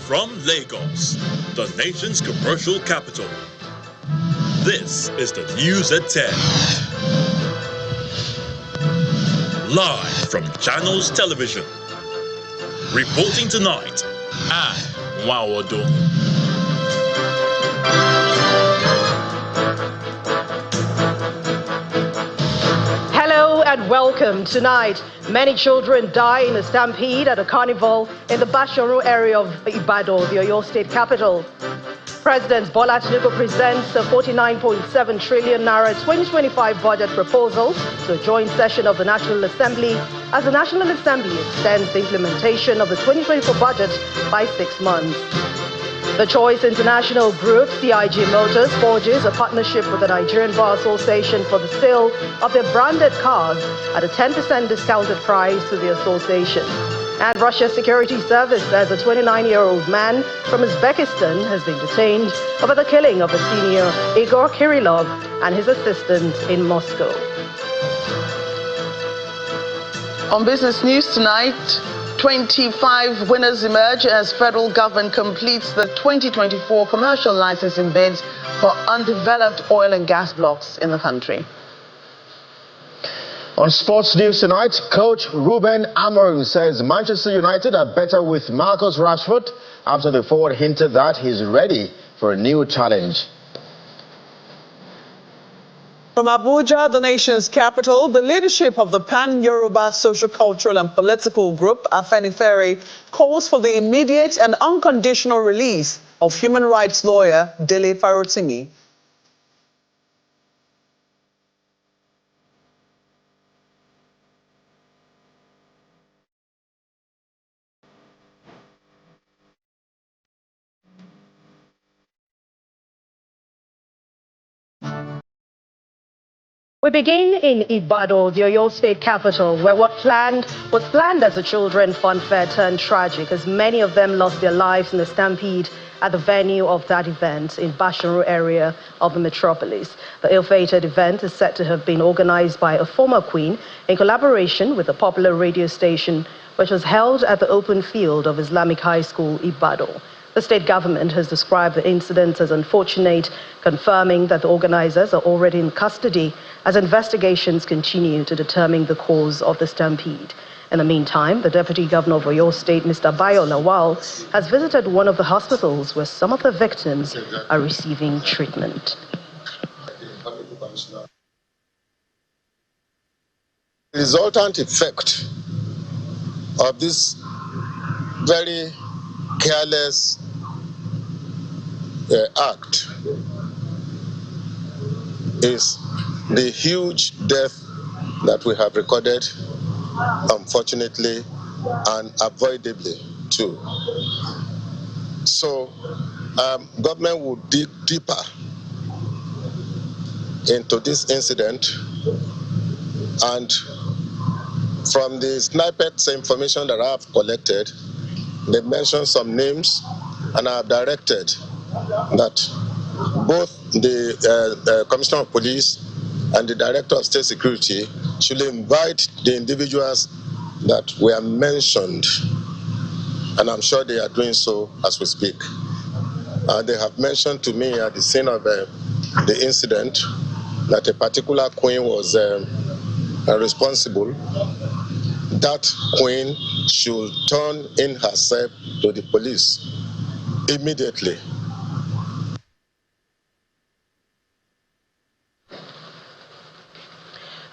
from Lagos, the nation's commercial capital. This is the News at 10. Live from Channels Television. Reporting tonight, Nwawodo. Hello and welcome. Tonight, many children die in a stampede at a carnival in the Basharu area of Ibadan, the Oyo State capital. President Bola Tinubu presents the 49.7 trillion naira 2025 budget proposal to a joint session of the National Assembly as the National Assembly extends the implementation of the 2024 budget by 6 months. The Choice International Group, CIG Motors, forges a partnership with the Nigerian Bar Association for the sale of their branded cars at a 10% discounted price to the association. And Russia's security service says a 29-year-old man from Uzbekistan has been detained over the killing of a senior, Igor Kirillov, and his assistant in Moscow. On Business News tonight, 25 winners emerge as federal government completes the 2024 commercial licensing bids for undeveloped oil and gas blocks in the country. On sports news tonight, coach Ruben Amorim says Manchester United are better with Marcus Rashford after the forward hinted that he's ready for a new challenge. From Abuja, the nation's capital, the leadership of the Pan-Yoruba social, cultural and political group, Afenifere, calls for the immediate and unconditional release of human rights lawyer Delfarotimi. We begin in Ibadan, the Oyo State capital, where what was planned as a children fun fair turned tragic as many of them lost their lives in the stampede at the venue of that event in Basharu area of the metropolis. The ill-fated event is said to have been organized by a former queen in collaboration with a popular radio station, which was held at the open field of Islamic High School, Ibadan. The state government has described the incident as unfortunate, confirming that the organizers are already in custody as investigations continue to determine the cause of the stampede. In the meantime, the Deputy Governor of Oyo State, Mr. Bayo Lawal, has visited one of the hospitals where some of the victims are receiving treatment. The resultant effect of this very careless act is the huge death that we have recorded, unfortunately, and avoidably too. So, government will dig deeper into this incident, and from the snippets information that I have collected, they mentioned some names, and I have directed that both the Commissioner of Police and the Director of State Security should invite the individuals that were mentioned, and I'm sure they are doing so as we speak. They have mentioned to me at the scene of the incident that a particular queen was responsible. That queen should turn in herself to the police immediately.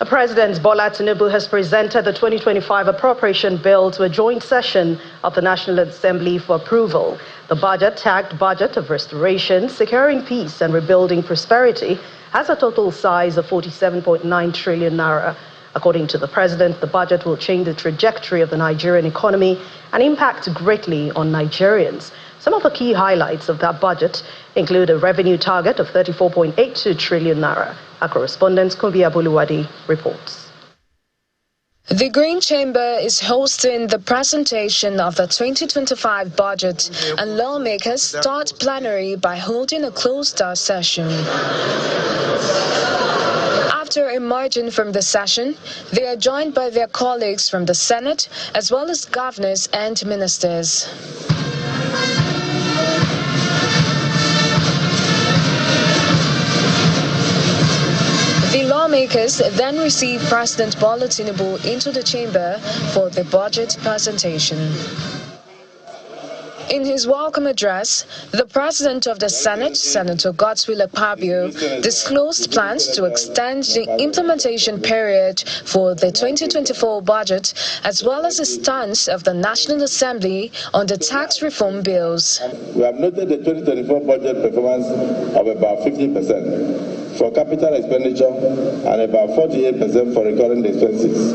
President Bola Tinubu has presented the 2025 appropriation bill to a joint session of the National Assembly for approval. The budget, tagged Budget of Restoration, Securing Peace and Rebuilding Prosperity, has a total size of 47.9 trillion naira. According to the president, the budget will change the trajectory of the Nigerian economy and impact greatly on Nigerians. Some of the key highlights of that budget include a revenue target of 34.82 trillion naira. Our correspondent Kobi Abuluwadi reports. The Green Chamber is hosting the presentation of the 2025 budget, and lawmakers start plenary by holding a closed-door session. After emerging from the session, they are joined by their colleagues from the Senate, as well as governors and ministers. The lawmakers then received President Bola Tinubu into the chamber for the budget presentation. In his welcome address, the President of the Senate, Senator Godswill Akpabio, disclosed plans to extend the implementation period for the 2024 budget, as well as the stance of the National Assembly on the tax reform bills. We have noted the 2024 budget performance of about 50% for capital expenditure and about 48% for recurring expenses.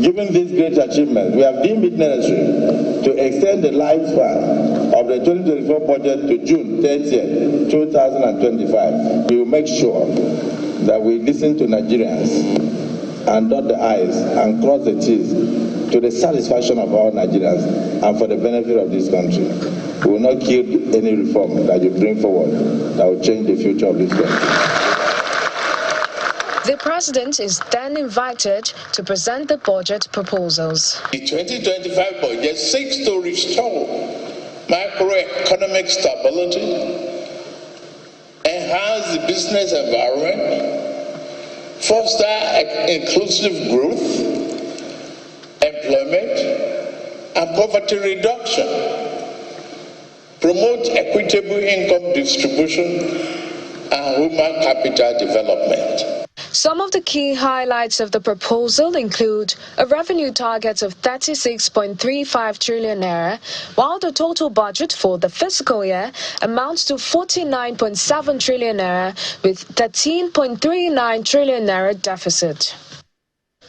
Given this great achievement, we have deemed it necessary to extend the lifespan of the 2024 budget to June 30th, 2025. We will make sure that we listen to Nigerians and dot the I's and cross the T's to the satisfaction of all Nigerians and for the benefit of this country. We will not kill any reform that you bring forward that will change the future of this country. The President is then invited to present the budget proposals. The 2025 budget seeks to restore macroeconomic stability, enhance the business environment, foster inclusive growth, employment, and poverty reduction, promote equitable income distribution, and human capital development. Some of the key highlights of the proposal include a revenue target of 36.35 trillion naira, while the total budget for the fiscal year amounts to 49.7 trillion naira with 13.39 trillion naira deficit.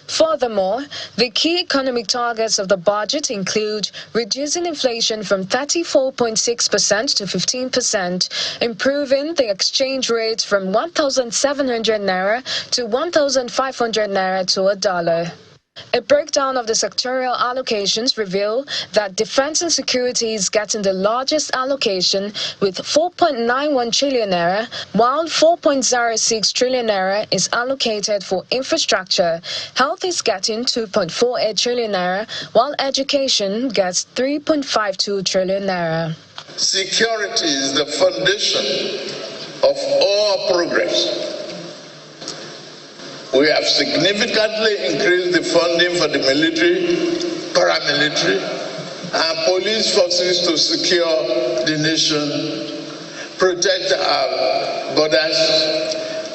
Furthermore, the key economic targets of the budget include reducing inflation from 34.6% to 15%, improving the exchange rate from 1,700 naira to 1,500 naira to a dollar. A breakdown of the sectorial allocations reveal that defense and security is getting the largest allocation with 4.91 trillion naira, while 4.06 trillion naira is allocated for infrastructure. Health is getting 2.48 trillion naira, while education gets 3.52 trillion naira. Security is the foundation of all progress. We have significantly increased the funding for the military, paramilitary, and police forces to secure the nation, protect our borders,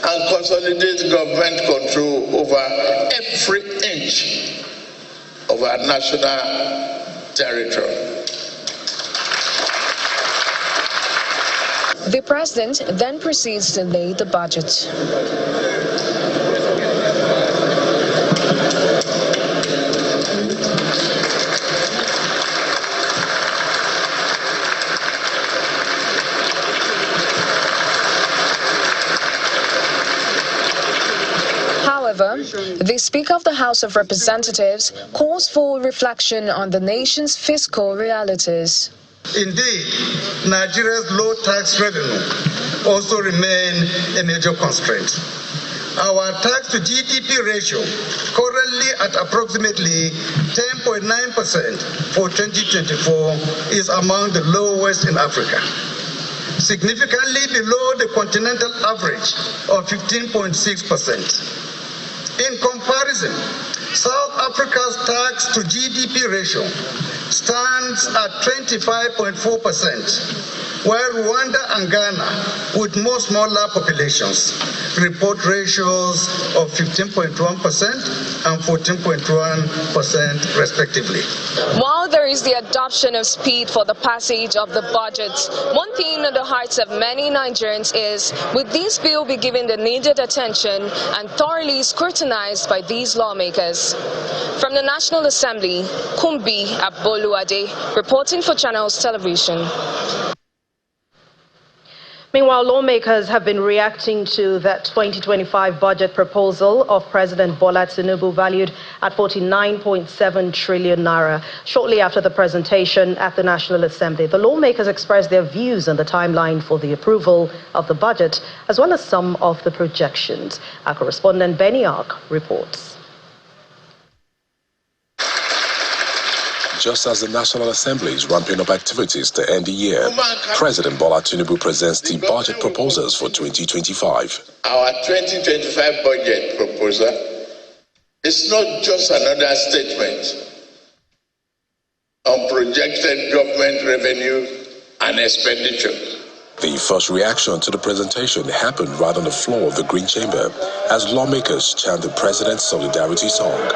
and consolidate government control over every inch of our national territory. The President then proceeds to lay the budget. However, the Speaker of the House of Representatives calls for reflection on the nation's fiscal realities. Indeed, Nigeria's low tax revenue also remains a major constraint. Our tax to GDP ratio, currently at approximately 10.9% for 2024, is among the lowest in Africa, significantly below the continental average of 15.6%. In comparison, South Africa's tax to GDP ratio stands at 25.4%, while Rwanda and Ghana, with more smaller populations, report ratios of 15.1% and 14.1% respectively. While there is the adoption of speed for the passage of the budget, one thing on the hearts of many Nigerians is, will this bill be given the needed attention and thoroughly scrutinized by these lawmakers? From the National Assembly, Kumbi Aboluade, reporting for Channels Television. Meanwhile, lawmakers have been reacting to that 2025 budget proposal of President Bola Tinubu valued at 49.7 trillion naira. Shortly after the presentation at the National Assembly, the lawmakers expressed their views on the timeline for the approval of the budget, as well as some of the projections. Our correspondent Benny Ark reports. Just as the National Assembly is ramping up activities to end the year, President Bola Tinubu presents the budget proposals for 2025. Our 2025 budget proposal is not just another statement on projected government revenue and expenditure. The first reaction to the presentation happened right on the floor of the Green Chamber as lawmakers chant the President's Solidarity Song.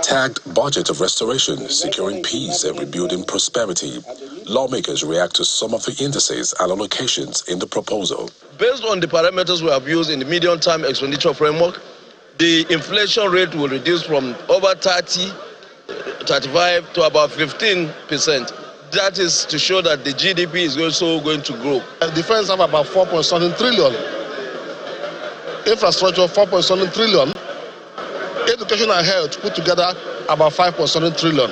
Tagged Budget of Restoration, Securing Peace and Rebuilding Prosperity, lawmakers react to some of the indices and allocations in the proposal. Based on the parameters we have used in the medium-term expenditure framework, the inflation rate will reduce from over 35 to about 15%. That is to show that the GDP is also going to grow. Defense have about 4.7 trillion. Infrastructure 4.7 trillion. Education and health put together about 5.7 trillion.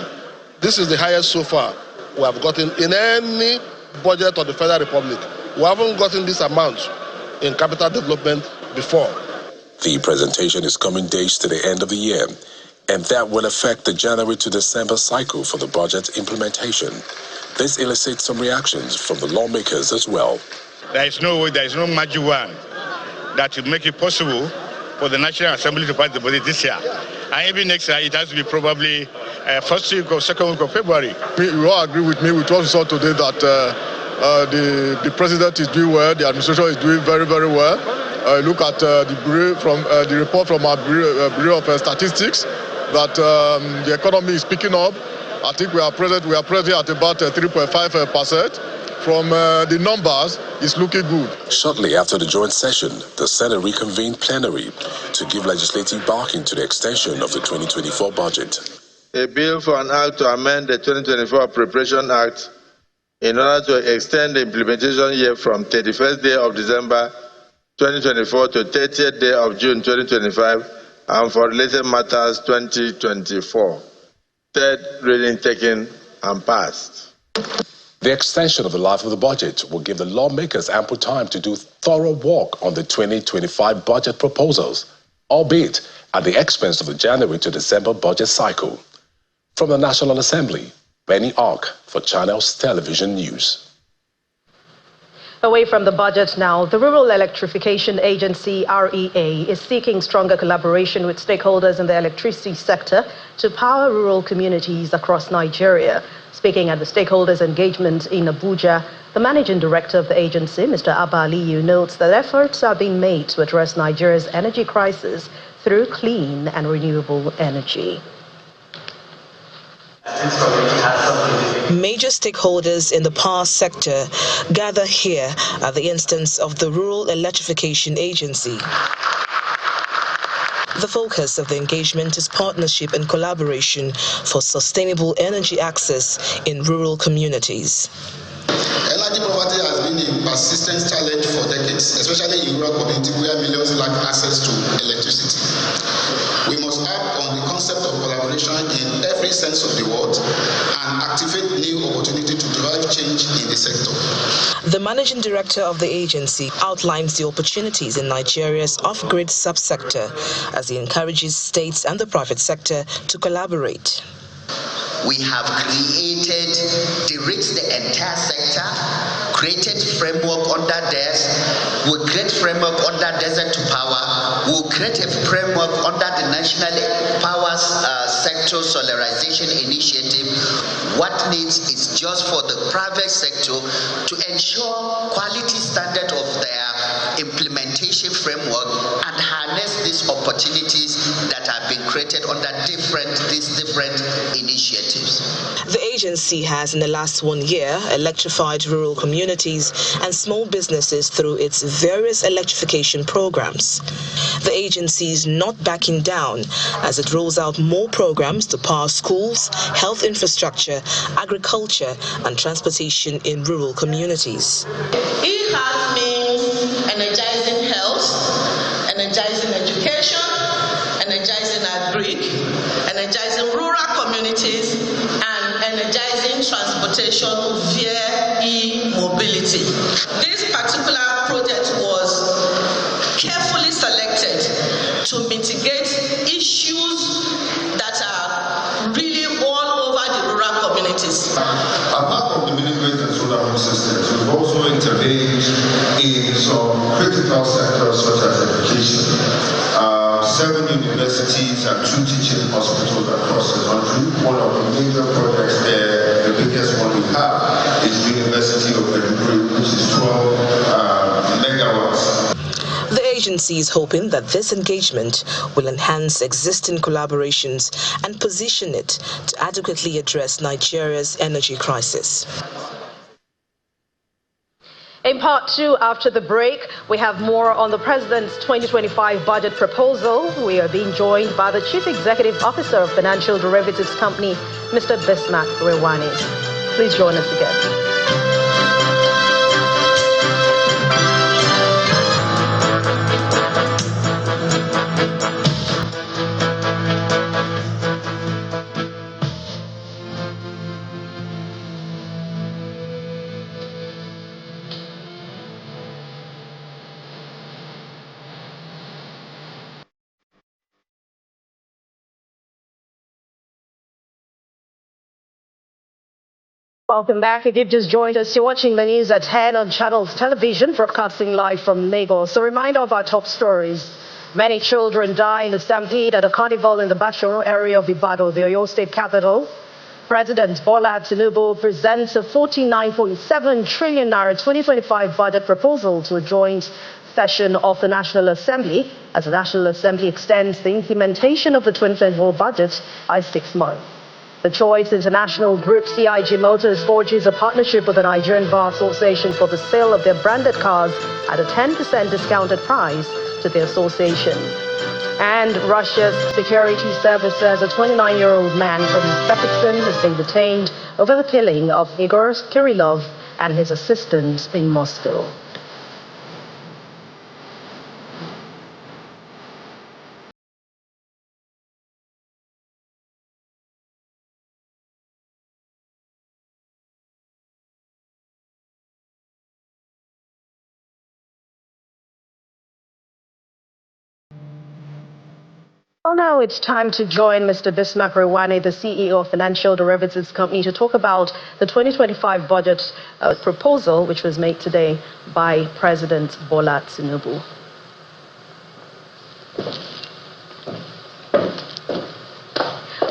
This is the highest so far we have gotten in any budget of the Federal Republic. We haven't gotten this amount in capital development before. The presentation is coming days to the end of the year, and that will affect the January to December cycle for the budget implementation. This elicits some reactions from the lawmakers as well. There is no magic wand that will make it possible for the National Assembly to pass the budget this year. And even next year, it has to be probably first week or second week of February. You all agree with me with what we saw today that the president is doing well, the administration is doing very, very well. Look at the report from our Bureau of Statistics that the economy is picking up. I think we are present at about 3.5%. From the numbers, it's looking good. Shortly after the joint session, the Senate reconvened plenary to give legislative backing to the extension of the 2024 budget. A bill for an act to amend the 2024 Appropriation Act in order to extend the implementation year from 31st day of December 2024 to 30th day of June 2025 and for related matters 2024. Third reading taken and passed. The extension of the life of the budget will give the lawmakers ample time to do thorough work on the 2025 budget proposals, albeit at the expense of the January to December budget cycle. From the National Assembly, Benny Ark for Channels Television News. Away from the budget now, the Rural Electrification Agency, REA, is seeking stronger collaboration with stakeholders in the electricity sector to power rural communities across Nigeria. Speaking at the stakeholders' engagement in Abuja, the managing director of the agency, Mr. Abba Aliyu, notes that efforts are being made to address Nigeria's energy crisis through clean and renewable energy. Major stakeholders in the power sector gather here at the instance of the Rural Electrification Agency. The focus of the engagement is partnership and collaboration for sustainable energy access in rural communities. Energy poverty has been a persistent challenge for decades, especially in rural communities where millions lack access to electricity. We must act on the concept of collaboration in every sense of the word and activate new opportunities to drive change in the sector. The managing director of the agency outlines the opportunities in Nigeria's off-grid subsector as he encourages states and the private sector to collaborate. We have created, de-risked the entire sector, created framework under DES, we'll create framework under Desert to Power, we'll create a framework under the National Power Sector Solarization Initiative. What needs is just for the private sector to ensure quality standard of their implementation framework and harness these opportunities that have been created under these different initiatives. The agency has in the last 1 year electrified rural communities and small businesses through its various electrification programs. The agency is not backing down as it rolls out more programs to power schools, health infrastructure, agriculture and transportation in rural communities. It has means energizing health, energizing education, energizing agri, energizing rural communities, and energizing transportation via e-mobility. This particular project was carefully selected some critical sectors such as education. 7 universities and 2 teaching hospitals across the country. One of the major projects there, the biggest one we have, is University of Edinburgh, which is 12 megawatts. The agency is hoping that this engagement will enhance existing collaborations and position it to adequately address Nigeria's energy crisis. In part 2, after the break, we have more on the President's 2025 budget proposal. We are being joined by the Chief Executive Officer of Financial Derivatives Company, Mr. Bismarck Rewani. Please join us again. Welcome back. If you've just joined us, you're watching the news at 10 on Channels Television, broadcasting live from Lagos. A reminder of our top stories. Many children die in the stampede at a carnival in the Basharu area of Ibadan, the Oyo State capital. President Bola Tinubu presents a 49.7 trillion naira 2025 budget proposal to a joint session of the National Assembly, as the National Assembly extends the implementation of the 2024 budget by 6 months. The Choice International Group CIG Motors forges a partnership with the Nigerian Bar Association for the sale of their branded cars at a 10% discounted price to the association. And Russia's security service says a 29-year-old man from Uzbekistan has been detained over the killing of Igor Kirillov and his assistant in Moscow. Well, now it's time to join Mr. Bismarck Rewani, the CEO of Financial Derivatives Company, to talk about the 2025 budget proposal, which was made today by President Bola Tinubu.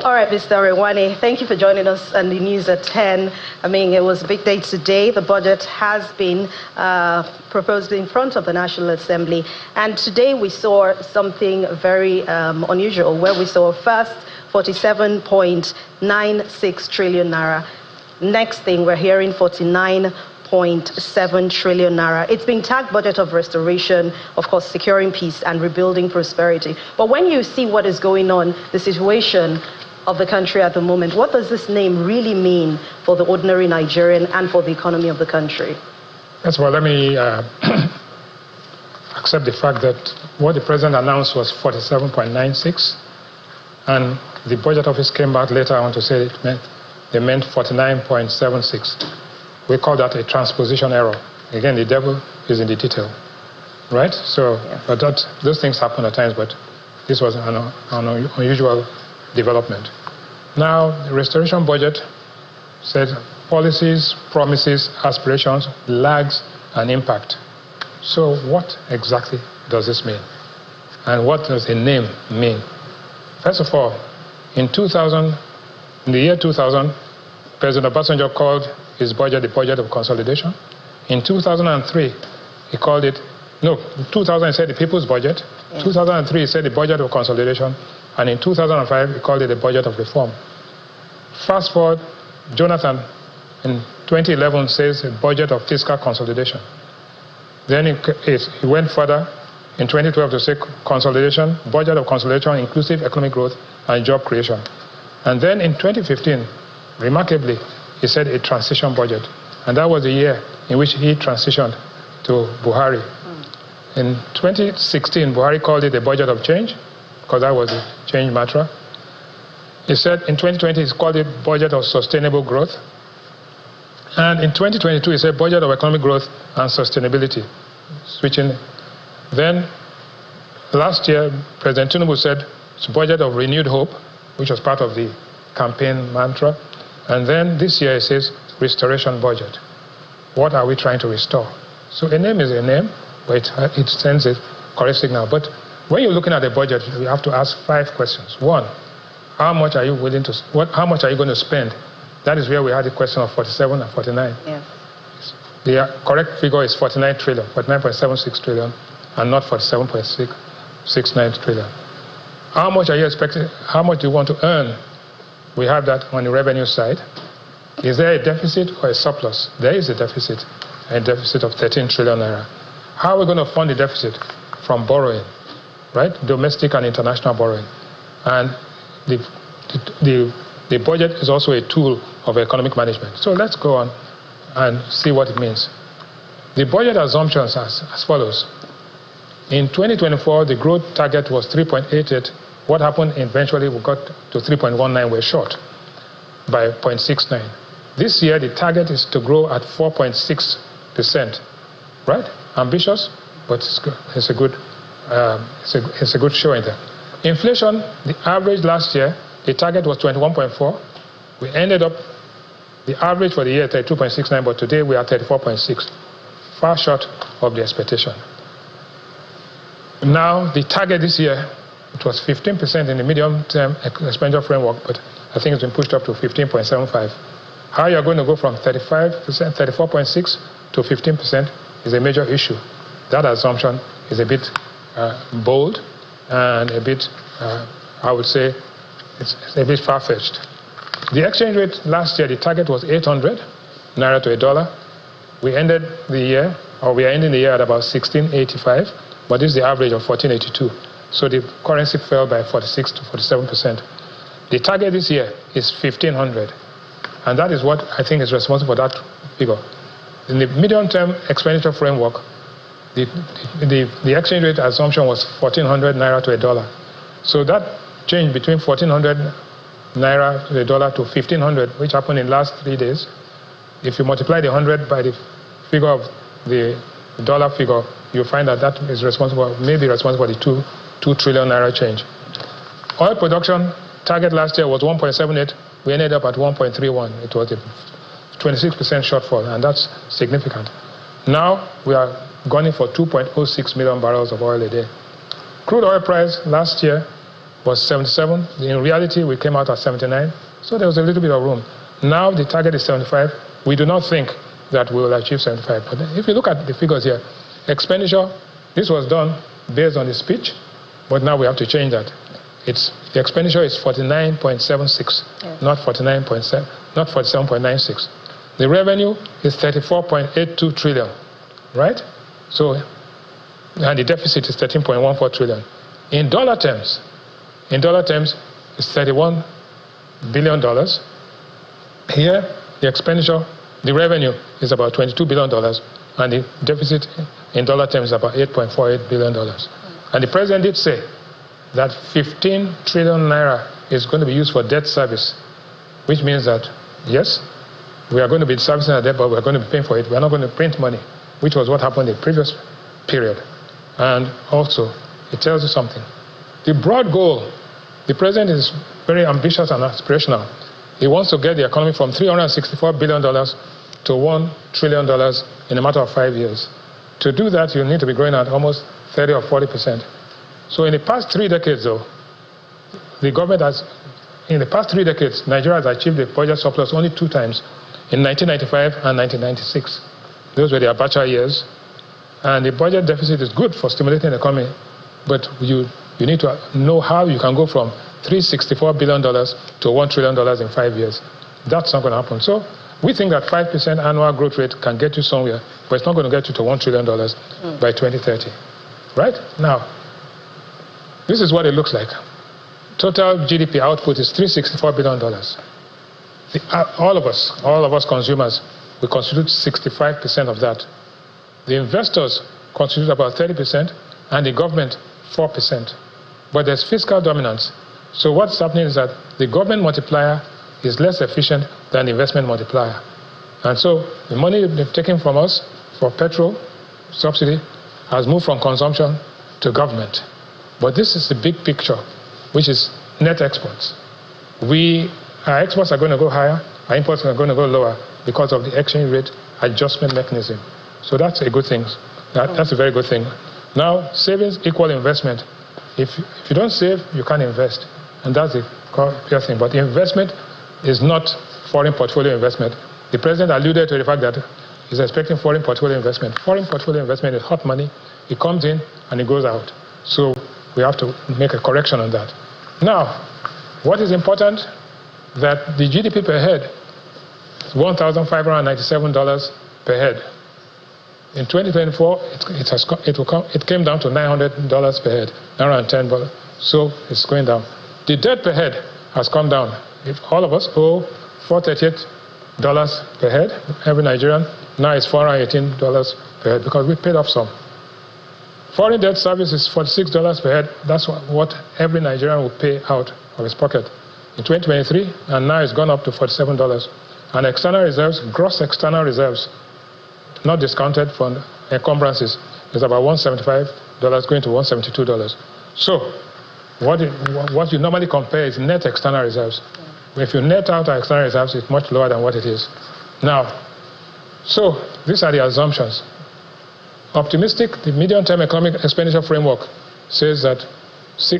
All right, Mr. Rewani, thank you for joining us on the news at 10. I mean, it was a big day today. The budget has been proposed in front of the National Assembly. And today we saw something very unusual, where we saw first 47.96 trillion naira. Next thing, we're hearing 49.7 trillion naira. It's been tagged budget of restoration, of course, securing peace and rebuilding prosperity. But when you see what is going on, the situation of the country at the moment, what does this name really mean for the ordinary Nigerian and for the economy of the country? Yes, well, let me accept the fact that what the president announced was 47.96, and the budget office came back later on to say they meant 49.76. We call that a transposition error. Again, the devil is in the detail, right? So, yeah. But those things happen at times, but this was an unusual development. Now, the restoration budget said policies, promises, aspirations, lags, and impact. So what exactly does this mean? And what does a name mean? First of all, in the year 2000, President Obasanjo called his budget the budget of consolidation. In 2003, he called it, no, in 2000 he said the people's budget. Yeah. 2003 he said the budget of consolidation. And in 2005, he called it the budget of reform. Fast forward, Jonathan in 2011 says a budget of fiscal consolidation. Then he went further in 2012 to say consolidation, budget of consolidation, inclusive economic growth and job creation. And then in 2015, remarkably, he said a transition budget. And that was the year in which he transitioned to Buhari. In 2016, Buhari called it a budget of change, because that was the change mantra. He said in 2020, he called it budget of sustainable growth. And in 2022, he said budget of economic growth and sustainability, switching. Then last year, President Tinubu said it's a budget of renewed hope, which was part of the campaign mantra. And then this year, he says restoration budget. What are we trying to restore? So a name is a name. but it sends a correct signal. But when you're looking at the budget, you have to ask 5 questions. 1, how much are you willing to, how much are you going to spend? That is where we had the question of 47 and 49. Yeah. The correct figure is 49 trillion, 49.76 trillion, and not 47.69 trillion. How much are you expecting? How much do you want to earn? We have that on the revenue side. Is there a deficit or a surplus? There is a deficit of 13 trillion naira. How are we going to fund the deficit? From borrowing, right? Domestic and international borrowing. And the budget is also a tool of economic management. So let's go on and see what it means. The budget assumptions are as follows. In 2024, the growth target was 3.88. What happened eventually, we got to 3.19, we're short by 0.69. This year, the target is to grow at 4.6%, right? Ambitious, but it's a good showing there. Inflation, the average last year, the target was 21.4. We ended up, the average for the year 32.69, but today we are 34.6, far short of the expectation. Now, the target this year, it was 15% in the medium-term expenditure framework, but I think it's been pushed up to 15.75. How you're going to go from 35%, 34.6 to 15% is a major issue. That assumption is a bit bold and a bit, I would say, it's a bit far-fetched. The exchange rate last year, the target was 800 naira to $1. We ended the year, or we are ending the year at about 1685, but this is the average of 1482. So the currency fell by 46 to 47%. The target this year is 1500, and that is what I think is responsible for that figure. In the medium-term expenditure framework, the exchange rate assumption was 1400 naira to $1. So that change between 1400 naira to $1 to 1500, which happened in the last 3 days, if you multiply the 100 by the figure of the dollar figure, you find that that is responsible, maybe responsible for the 2 trillion naira change. Oil production target last year was 1.78. We ended up at 1.31. It was a 26% shortfall, and that's significant. Now we are gunning for 2.06 million barrels of oil a day. Crude oil price last year was 77. In reality, we came out at 79, so there was a little bit of room. Now the target is 75. We do not think that we will achieve 75. But if you look at the figures here, expenditure, this was done based on the speech, but now we have to change that. The expenditure is 49.76, not 49.7, not 47.96. The revenue is 34.82 trillion, right? So, and the deficit is 13.14 trillion. In dollar terms, it's $31 billion. Here, the expenditure, the revenue is about $22 billion, and the deficit in dollar terms is about $8.48 billion. And the president did say that 15 trillion naira is going to be used for debt service, which means that, yes, we are going to be servicing our debt, but we're going to be paying for it. We're not going to print money, which was what happened in the previous period. And also, it tells you something. The broad goal, the president is very ambitious and aspirational. He wants to get the economy from $364 billion to $1 trillion in a matter of 5 years. To do that, you need to be growing at almost 30 or 40%. So in the past 3 decades, though, the government has, in the past 3 decades, Nigeria has achieved a budget surplus only 2 times, in 1995 and 1996. Those were the Abacha years. And the budget deficit is good for stimulating the economy, but you need to know how you can go from $364 billion to $1 trillion in 5 years. That's not going to happen. So we think that 5% annual growth rate can get you somewhere, but it's not going to get you to $1 trillion by 2030. Right? Now, this is what it looks like. Total GDP output is $364 billion. All of us consumers, we constitute 65% of that. The investors constitute about 30%, and the government 4%. But there's fiscal dominance. So what's happening is that the government multiplier is less efficient than the investment multiplier. And so the money they've taken from us for petrol subsidy has moved from consumption to government. But this is the big picture, which is net exports. Our exports are going to go higher, our imports are going to go lower because of the exchange rate adjustment mechanism. So that's a good thing. That's a very good thing. Now, savings equal investment. If you don't save, you can't invest. And that's the clear thing. But investment is not foreign portfolio investment. The president alluded to the fact that he's expecting foreign portfolio investment. Foreign portfolio investment is hot money. It comes in and it goes out. So we have to make a correction on that. Now, what is important? That the GDP per head is $1,597 per head. In 2024, it came down to $900 per head, $910. So it's going down. The debt per head has come down. If all of us owe $438 per head, every Nigerian, now it's $418 per head because we paid off some. Foreign debt service is $46 per head. That's what every Nigerian will pay out of his pocket in 2023, and now it's gone up to $47. And external reserves, gross external reserves, not discounted for encumbrances, is about $175 going to $172. So what you normally compare is net external reserves. If you net out our external reserves, it's much lower than what it is now. So these are the assumptions. Optimistic, the medium-term economic expenditure framework says that the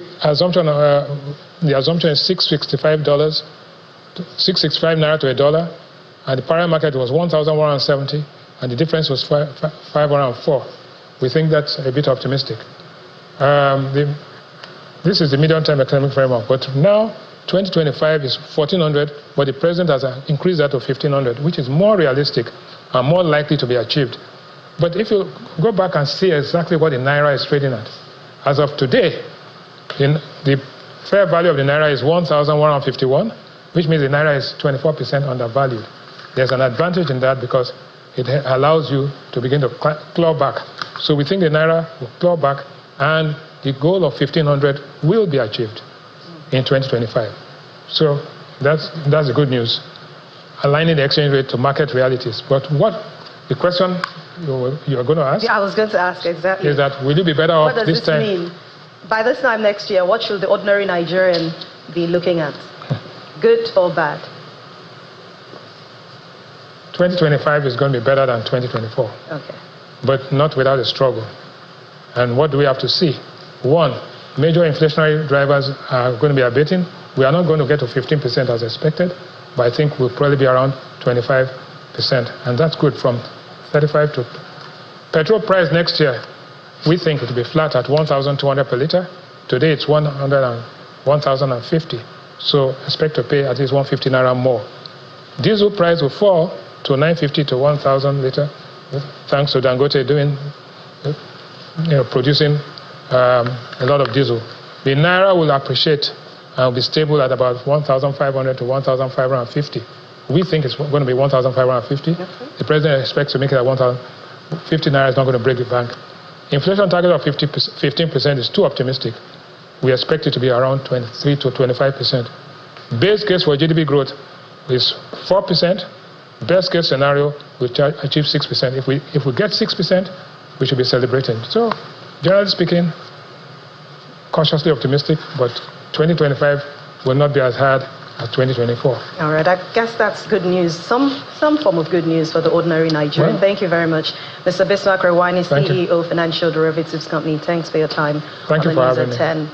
assumption is $665 naira to $1, and the parallel market was 1,170, and the difference was 504. We think that's a bit optimistic. This is the medium-term economic framework, but now 2025 is 1,400, but the president has increased that to 1,500, which is more realistic and more likely to be achieved. But if you go back and see exactly what the naira is trading at, as of today, the fair value of the naira is 1,151, which means the naira is 24% undervalued. There's an advantage in that because it allows you to begin to claw back. So we think the naira will claw back, and the goal of 1,500 will be achieved in 2025. So that's the good news. Aligning the exchange rate to market realities. But what the question you're going to ask? Yeah, I was going to ask exactly. Is that will you be better off this time? What does this mean? By this time next year, what should the ordinary Nigerian be looking at? Good or bad? 2025 is going to be better than 2024. Okay. But not without a struggle. And what do we have to see? One, major inflationary drivers are going to be abating. We are not going to get to 15% as expected, but I think we'll probably be around 25%. And that's good from 35 to... Petrol price next year, we think it will be flat at 1,200 per litre. Today it's 1,050. So expect to pay at least 150 naira more. Diesel price will fall to 950 to 1,000 litre, thanks to Dangote producing a lot of diesel. The naira will appreciate and will be stable at about 1,500 to 1,550. We think it's going to be 1,550. Okay. The president expects to make it at 1,050 naira is not going to break the bank. Inflation target of 15% is too optimistic. We expect it to be around 23 to 25%. Base case for GDP growth is 4%. Best case scenario, we achieve 6%. If we get 6%, we should be celebrating. So, generally speaking, cautiously optimistic, but 2025 will not be as hard as 2024. All right, I guess that's good news. Some form of good news for the ordinary Nigerian. Well, thank you very much, Mr. Bismarck Rewani, CEO, Financial Derivatives Company. Thanks for your time. Thank you for having me. 10.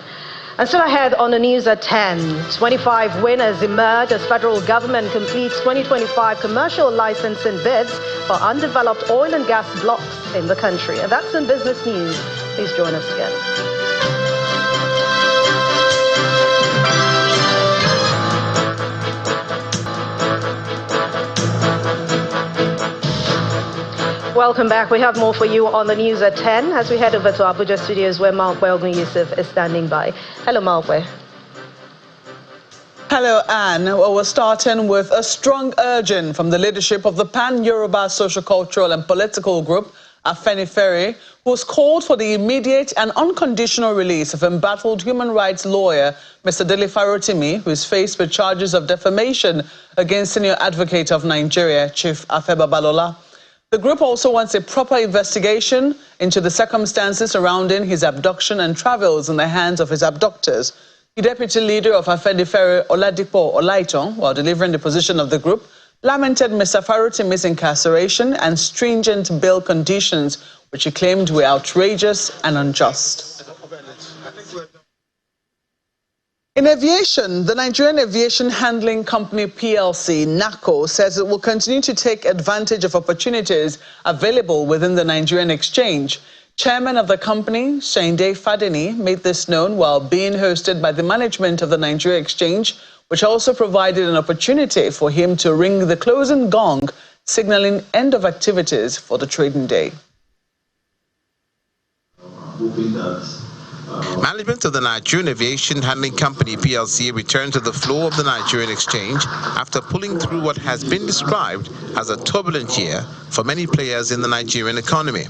And still ahead on the news at 10, 25 winners emerge as federal government completes 2025 commercial licensing bids for undeveloped oil and gas blocks in the country. And that's in business news. Please join us again. Welcome back. We have more for you on the news at 10 as we head over to Abuja studios where Malkwe Ogun Yusuf is standing by. Hello, Malkwe. Hello, Anne. Well, we're starting with a strong urging from the leadership of the Pan-Yoruba Social-Cultural and Political Group, Afenifere, who has called for the immediate and unconditional release of embattled human rights lawyer, Mr. Delfarotimi, who is faced with charges of defamation against Senior Advocate of Nigeria, Chief Afenifere Balola. The group also wants a proper investigation into the circumstances surrounding his abduction and travels in the hands of his abductors. The deputy leader of Afenifere, Oladipo Olaiton, while delivering the position of the group, lamented Mr. Farotimi's incarceration and stringent bail conditions, which which he claimed were outrageous and unjust. In aviation, the Nigerian Aviation Handling Company PLC, NACO, says it will continue to take advantage of opportunities available within the Nigerian Exchange. Chairman of the company, Shinde Fadeni, made this known while being hosted by the management of the Nigerian Exchange, which also provided an opportunity for him to ring the closing gong, signaling end of activities for the trading day. Management of the Nigerian Aviation Handling Company PLC returned to the floor of the Nigerian Exchange after pulling through what has been described as a turbulent year for many players in the Nigerian economy.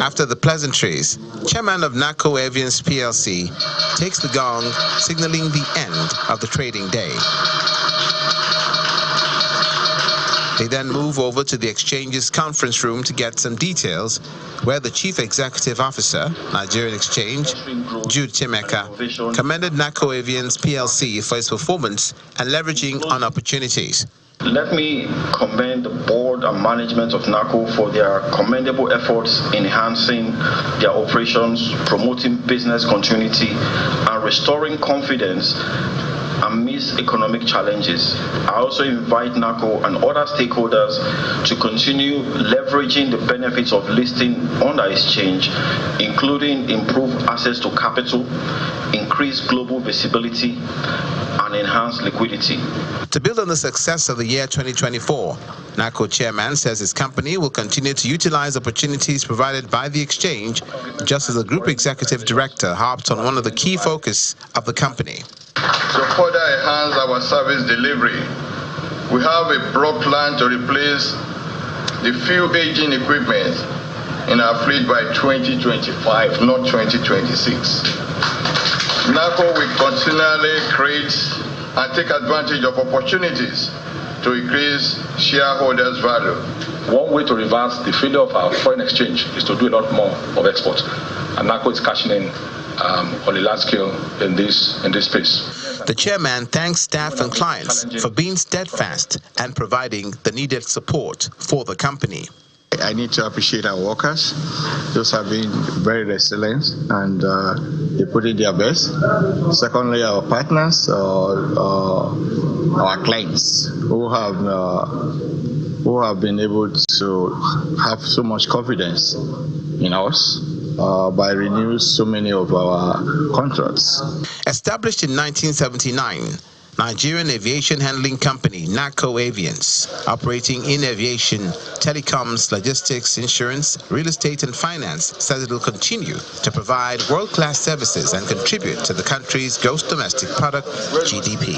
After the pleasantries, Chairman of NACO Aviance PLC takes the gong, signaling the end of the trading day. They then move over to the Exchange's conference room to get some details, where the Chief Executive Officer, Nigerian Exchange, Jude Chemeka, commended NACO Aviance PLC for its performance and leveraging on opportunities. Let me commend the board and management of NACO for their commendable efforts in enhancing their operations, promoting business continuity, and restoring confidence amidst economic challenges. I also invite NACO and other stakeholders to continue leveraging the benefits of listing on the exchange, including improved access to capital, increased global visibility, and enhanced liquidity. To build on the success of the year 2024, NACO chairman says his company will continue to utilize opportunities provided by the exchange, just as the group executive director harped on one of the key focus of the company. To further enhance our service delivery, we have a broad plan to replace the few aging equipment in our fleet by 2025, not 2026. NACO will continually create and take advantage of opportunities to increase shareholders' value. One way to reverse the failure of our foreign exchange is to do a lot more of export, and NACO is cashing in on a large scale in this space. The chairman thanks staff and clients for being steadfast and providing the needed support for the company. I need to appreciate our workers. Those have been very resilient and they put in their best. Secondly, our partners, our clients who have been able to have so much confidence in us by renewing so many of our contracts. Established in 1979, Nigerian Aviation Handling Company, NACO Aviance, operating in aviation, telecoms, logistics, insurance, real estate and finance, says it will continue to provide world-class services and contribute to the country's gross domestic product, GDP.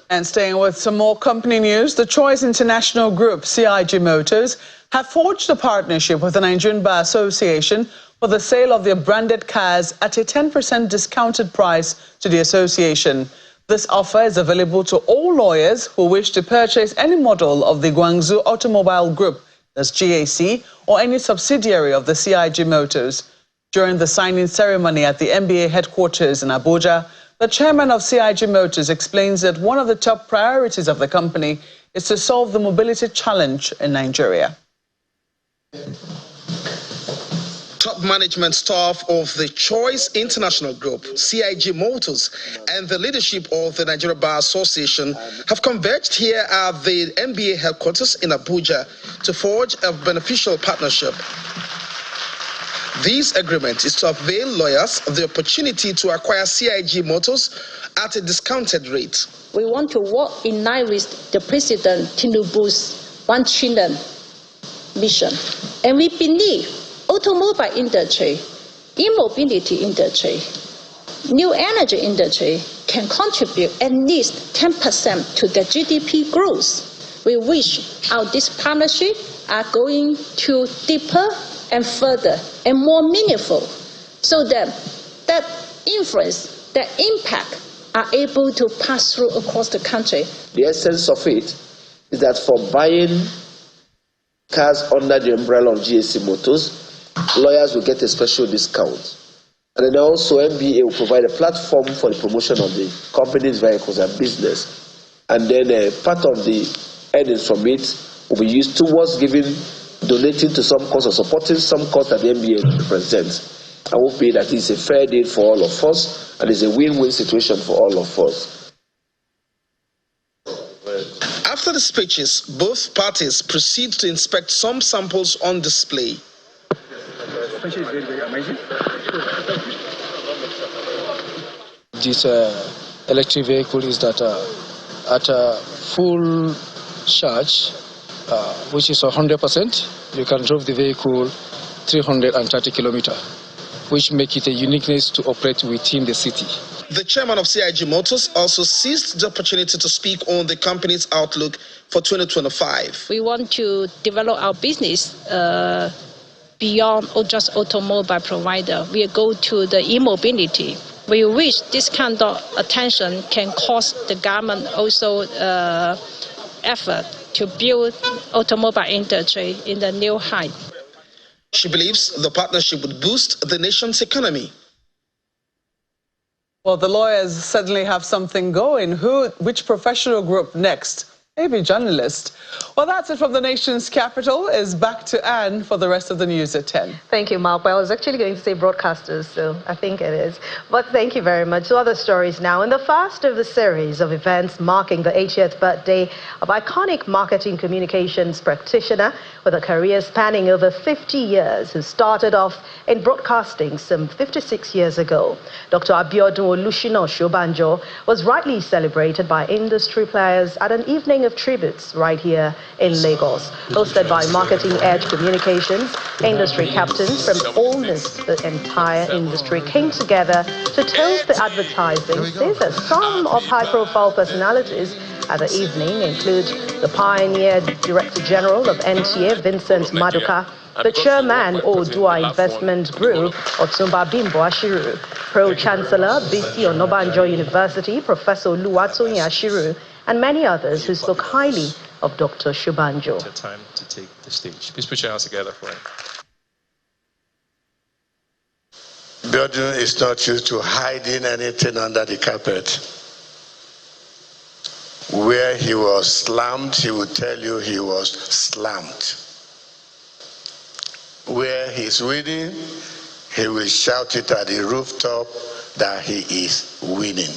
And staying with some more company news, the Choice International Group, CIG Motors, have forged a partnership with the Nigerian Bar Association for the sale of their branded cars at a 10% discounted price to the association. This offer is available to all lawyers who wish to purchase any model of the Guangzhou Automobile Group, that's GAC, or any subsidiary of the CIG Motors. During the signing ceremony at the MBA headquarters in Abuja, the chairman of CIG Motors explains that one of the top priorities of the company is to solve the mobility challenge in Nigeria. Top management staff of the Choice International Group, CIG Motors, and the leadership of the Nigerian Bar Association have converged here at the MBA headquarters in Abuja to forge a beneficial partnership. This agreement is to avail lawyers the opportunity to acquire CIG Motors at a discounted rate. We want to work in line with the President Tinubu's 1 trillion mission. And we believe automobile industry, e-mobility industry, new energy industry can contribute at least 10% to the GDP growth. We wish this partnership are going to deeper and further and more meaningful, so that that influence, that impact are able to pass through across the country. The essence of it is that for buying cars under the umbrella of GAC Motors, lawyers will get a special discount. And then also MBA will provide a platform for the promotion of the company's vehicles and business. And then part of the earnings from it will be used towards donating to some cause or supporting some cause that the NBA represents. I hope that it's a fair deal for all of us and it's a win-win situation for all of us. After the speeches, both parties proceed to inspect some samples on display. This electric vehicle is that at a full charge, which is 100%, you can drive the vehicle 330 kilometers, which makes it a uniqueness to operate within the city. The chairman of CIG Motors also seized the opportunity to speak on the company's outlook for 2025. We want to develop our business beyond just automobile provider. We go to the e-mobility. We wish this kind of attention can cause the government also effort to build automobile industry in the new height. She believes the partnership would boost the nation's economy. Well, the lawyers certainly have something going. Which professional group next? Maybe journalist. Well, that's it from the nation's capital. Is back to Anne for the rest of the news at 10. Thank you, Mark. Well, I was actually going to say broadcasters, so I think it is. But thank you very much. So other stories now. In the first of the series of events marking the 80th birthday of iconic marketing communications practitioner with a career spanning over 50 years, who started off in broadcasting some 56 years ago, Dr. Abiodun Olushina Shobanjo was rightly celebrated by industry players at an evening of tributes right here in Lagos, hosted by Marketing Edge Communications. Industry captains from almost the entire industry came together to toast the advertising. Says that some of high-profile personalities at the evening include the pioneer Director General of NTA, Vincent Maduka, the chairman Odua Investment Group, Otumba Bimbo Ashiru, Pro-Chancellor BC Onobanjo University, Professor Oluwatoyin Ashiru, and many others who spoke highly of Dr. Shobanjo. Time to take the stage. Please put your hands together for him. Biodun is not used to hiding anything under the carpet. Where he was slammed, he would tell you he was slammed. Where he's winning, he will shout it at the rooftop that he is winning.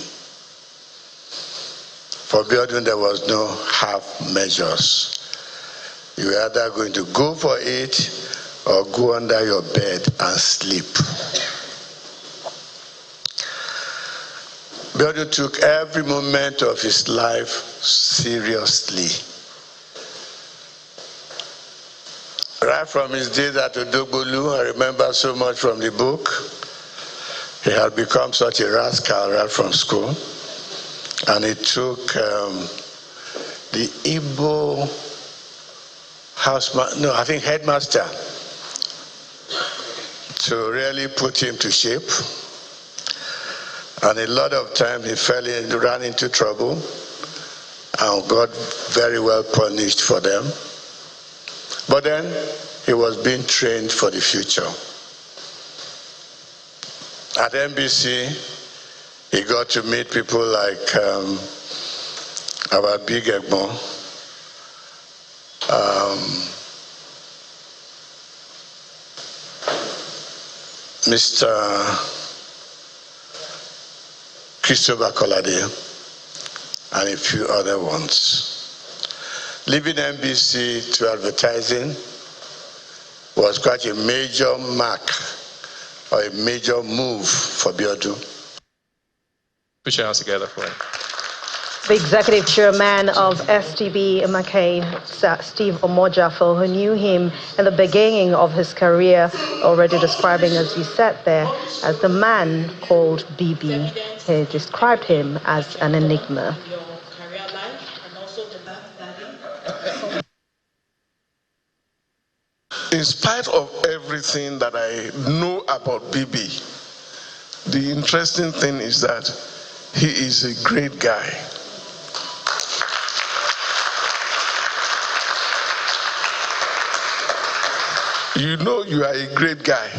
For Biodun, there was no half measures. You were either going to go for it or go under your bed and sleep. Biodun took every moment of his life seriously. Right from his days at Odogbolu, I remember so much from the book. He had become such a rascal right from school. And it took the Igbo headmaster to really put him to shape. And a lot of times he ran into trouble and got very well punished for them. But then he was being trained for the future. At NBC, he got to meet people like our big Egbon, Mr. Christopher Kolade, and a few other ones. Leaving NBC to advertising was quite a major mark or a major move for Biodun. Put your hands together for him. The executive chairman of STB McCain, Steve Omojafo, who knew him in the beginning of his career, already describing, as he said there, as the man called BB. He described him as an enigma. In spite of everything that I know about BB, the interesting thing is that he is a great guy. You know you are a great guy.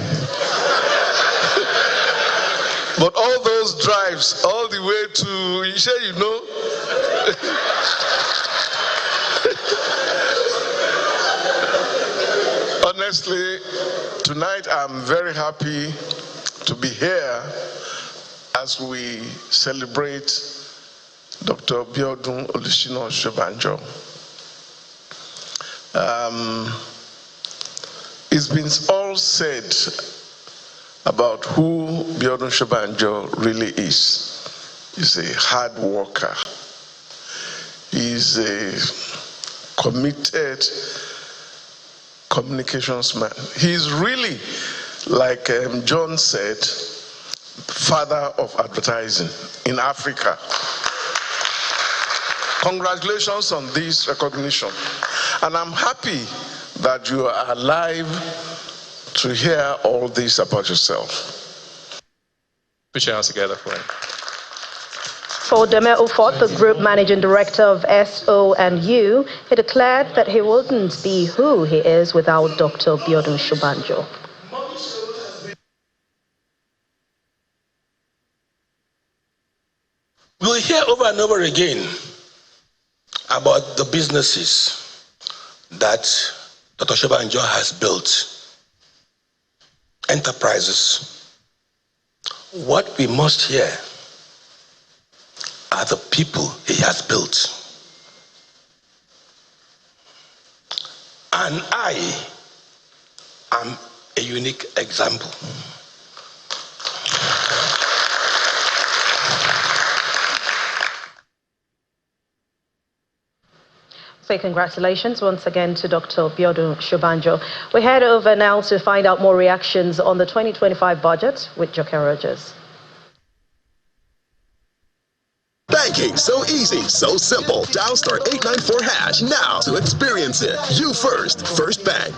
But all those drives, all the way to, you say you know, Honestly, tonight I'm very happy to be here as we celebrate Dr. Biodun Olusegun Osinbajo. It's been all said about who Biodun Osinbajo really is. He's a hard worker. He's a committed communications man. He's really, like John said, father of advertising in Africa. Congratulations on this recognition. And I'm happy that you are alive to hear all this about yourself. Put your hands together for him. For Deme Ufot, the group managing director of SO&U, he declared that he wouldn't be who he is without Dr. Biodun Osinbajo. We will hear over and over again about the businesses that Dr. Osinbajo has built, enterprises. What we must hear are the people he has built. And I am a unique example. Say congratulations once again to Dr. Biodun Osinbajo. We head over now to find out more reactions on the 2025 budget with Joke Rogers. Banking so easy, so simple. Dial *894# now to experience it. You first, First Bank.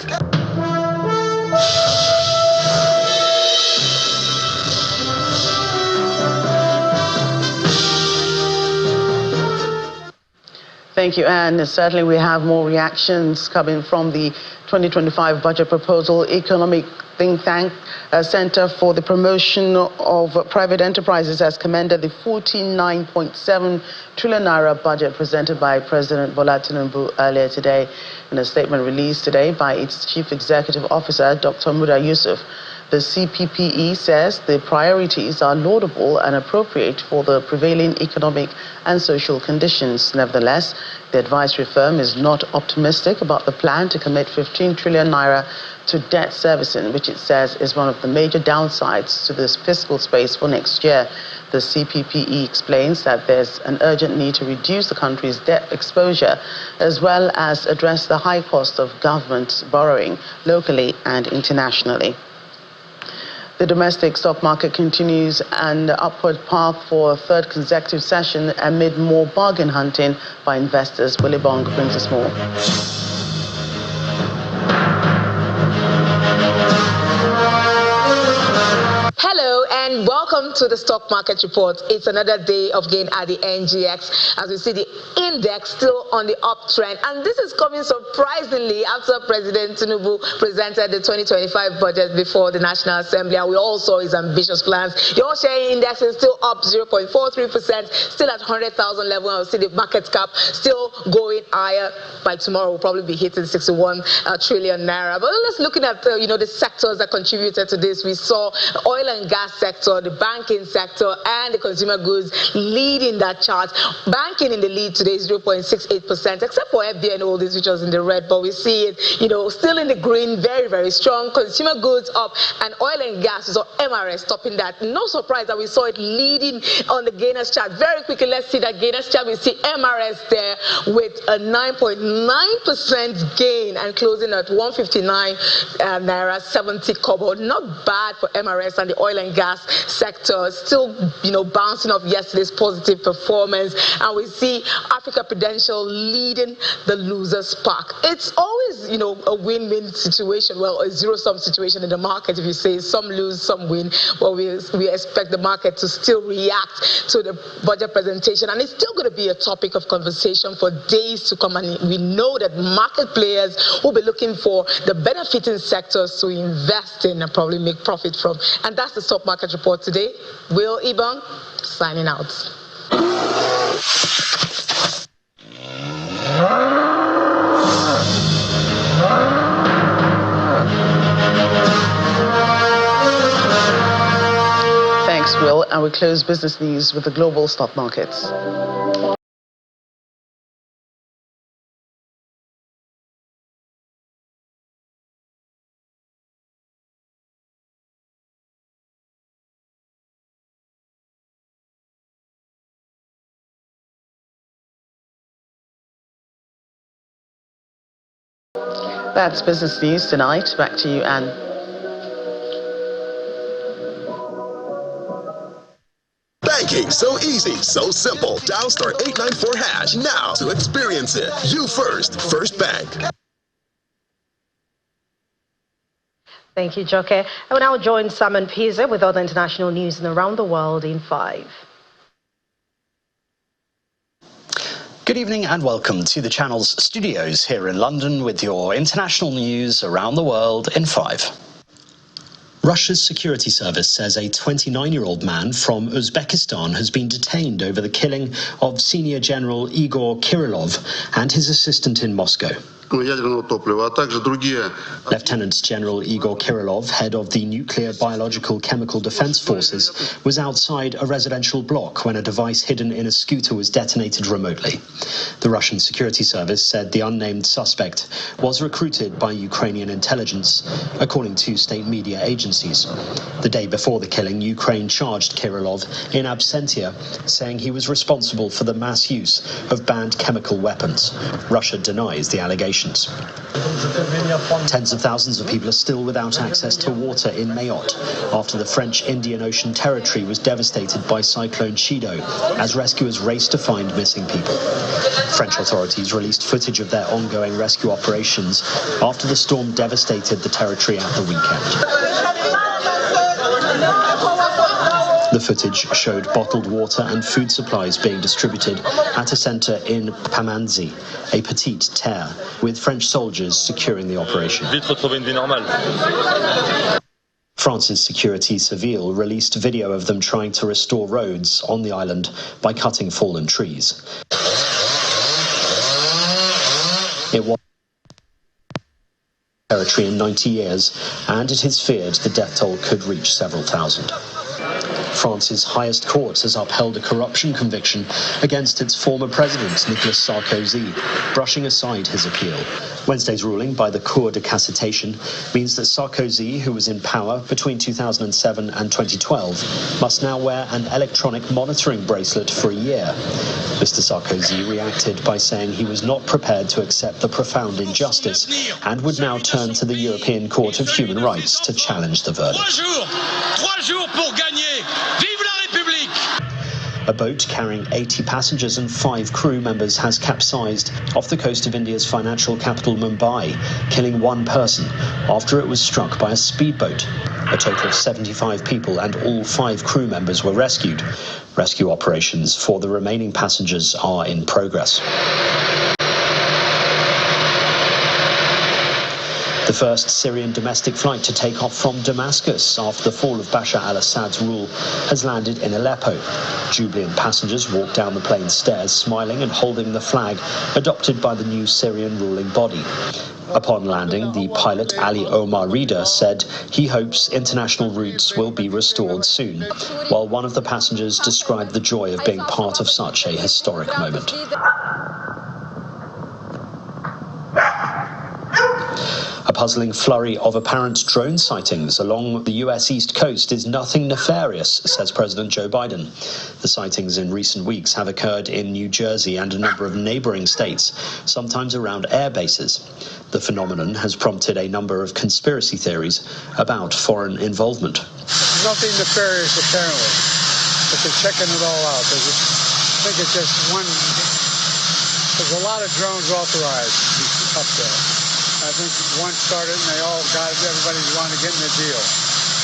Thank you, Anne. Certainly we have more reactions coming from the 2025 budget proposal. Economic think tank Center for the Promotion of Private Enterprises has commended the 49.7 trillion naira budget presented by President Bola Tinubu earlier today. In a statement released today by its Chief Executive Officer, Dr. Muda Yusuf, the CPPE says the priorities are laudable and appropriate for the prevailing economic and social conditions. Nevertheless, the advisory firm is not optimistic about the plan to commit 15 trillion naira to debt servicing, which it says is one of the major downsides to this fiscal space for next year. The CPPE explains that there's an urgent need to reduce the country's debt exposure, as well as address the high cost of government borrowing locally and internationally. The domestic stock market continues an upward path for a third consecutive session amid more bargain hunting by investors. Willie Bong brings us more. Hello and welcome to the Stock Market Report. It's another day of gain at the NGX as we see the index still on the uptrend. And this is coming surprisingly after President Tinubu presented the 2025 budget before the National Assembly, and we all saw his ambitious plans. The all-share index is still up 0.43%, still at 100,000 level. And we'll see the market cap still going higher. By tomorrow, we'll probably be hitting 61 trillion naira. But let's looking at the sectors that contributed to this. We saw oil and gas sector, the banking sector, and the consumer goods leading that chart. Banking in the lead today is 0.68%, except for FBN Holdings, which was in the red, but we see it, still in the green, very, very strong. Consumer goods up, and oil and gas, so MRS topping that. No surprise that we saw it leading on the gainers chart. Very quickly, let's see that gainers chart. We see MRS there with a 9.9% gain and closing at 159 naira 70 kobo. Not bad for MRS and the oil and gas sector, still bouncing off yesterday's positive performance, and we see Africa Prudential leading the losers pack. It's always a win-win situation, well, a zero-sum situation in the market. If you say some lose, some win, well, we expect the market to still react to the budget presentation, and it's still going to be a topic of conversation for days to come. And we know that market players will be looking for the benefiting sectors to invest in and probably make profit from. And that's the Stock Market Report today. Will Ibang signing out. And we close business news with the global stock markets. That's business news tonight. Back to you, Anne. Banking so easy, so simple. Dial *894# now to experience it. You first, First Bank. Thank you, Joke. I will now join Simon Pisa with other international news and around the world in 5. Good evening and welcome to the channel's studios here in London with your international news around the world in 5. Russia's security service says a 29-year-old man from Uzbekistan has been detained over the killing of Senior General Igor Kirillov and his assistant in Moscow. Lieutenant General Igor Kirillov, head of the Nuclear, Biological, Chemical Defense Forces, was outside a residential block when a device hidden in a scooter was detonated remotely. The Russian security service said the unnamed suspect was recruited by Ukrainian intelligence, according to state media agencies. The day before the killing, Ukraine charged Kirillov in absentia, saying he was responsible for the mass use of banned chemical weapons. Russia denies the allegations. Tens of thousands of people are still without access to water in Mayotte after the French Indian Ocean territory was devastated by Cyclone Chido as rescuers race to find missing people. French authorities released footage of their ongoing rescue operations after the storm devastated the territory at the weekend. The footage showed bottled water and food supplies being distributed at a centre in Pamanzi, a petite terre, with French soldiers securing the operation. France's Sécurité Civile released video of them trying to restore roads on the island by cutting fallen trees. It was territory in 90 years, and it is feared the death toll could reach several thousand. France's highest court has upheld a corruption conviction against its former president, Nicolas Sarkozy, brushing aside his appeal. Wednesday's ruling by the Cour de Cassation means that Sarkozy, who was in power between 2007 and 2012, must now wear an electronic monitoring bracelet for a year. Mr. Sarkozy reacted by saying he was not prepared to accept the profound injustice and would now turn to the European Court of Human Rights to challenge the verdict. 3 jours pour gagner. Vive la République! A boat carrying 80 passengers and 5 crew members has capsized off the coast of India's financial capital Mumbai, killing 1 person after it was struck by a speedboat. A total of 75 people and all 5 crew members were rescued. Rescue operations for the remaining passengers are in progress. The first Syrian domestic flight to take off from Damascus after the fall of Bashar al-Assad's rule has landed in Aleppo. Jubilant passengers walked down the plane's stairs smiling and holding the flag adopted by the new Syrian ruling body. Upon landing, the pilot Ali Omar Rida said he hopes international routes will be restored soon, while one of the passengers described the joy of being part of such a historic moment. A puzzling flurry of apparent drone sightings along the US East Coast is nothing nefarious, says President Joe Biden. The sightings in recent weeks have occurred in New Jersey and a number of neighboring states, sometimes around air bases. The phenomenon has prompted a number of conspiracy theories about foreign involvement. Nothing nefarious, apparently, but they're checking it all out. I think it's just one. There's a lot of drones authorized up there. I think one started and they all got it. Everybody wanted to get in the deal.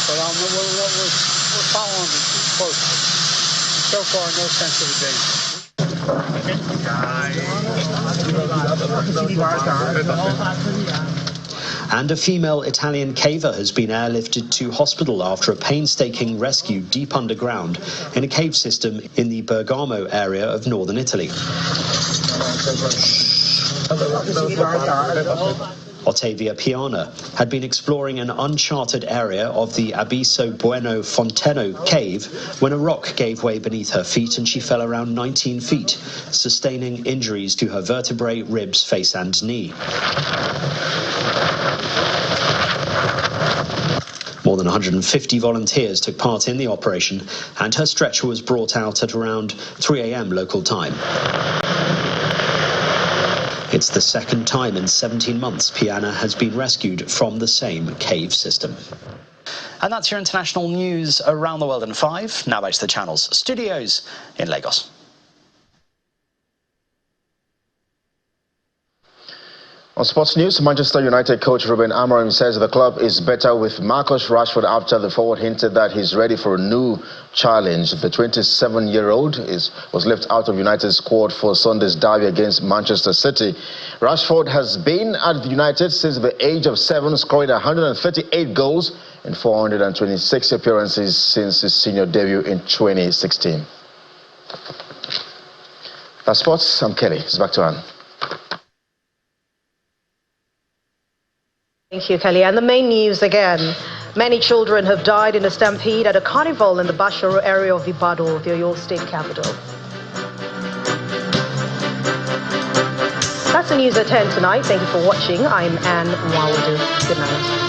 But we're following it closely. So far, no sense of danger. And a female Italian caver has been airlifted to hospital after a painstaking rescue deep underground in a cave system in the Bergamo area of northern Italy. Otavia Piana had been exploring an uncharted area of the Abiso Bueno Fonteno cave when a rock gave way beneath her feet and she fell around 19 feet, sustaining injuries to her vertebrae, ribs, face and knee. More than 150 volunteers took part in the operation, and her stretcher was brought out at around 3 a.m. local time. It's the second time in 17 months Piana has been rescued from the same cave system. And that's your international news around the world in 5. Now back to the Channel's studios in Lagos. On sports news, Manchester United coach Ruben Amorim says the club is better with Marcus Rashford after the forward hinted that he's ready for a new challenge. The 27-year-old was left out of United's squad for Sunday's derby against Manchester City. Rashford has been at United since the age of 7, scoring 138 goals in 426 appearances since his senior debut in 2016. That's sports. I'm Kelly. It's back to Anne. Thank you, Kelly. And the main news again. Many children have died in a stampede at a carnival in the Basharu area of Ibadan, the Oyo State capital. That's the news at 10 tonight. Thank you for watching. I'm Anne Mwawadu. Good night.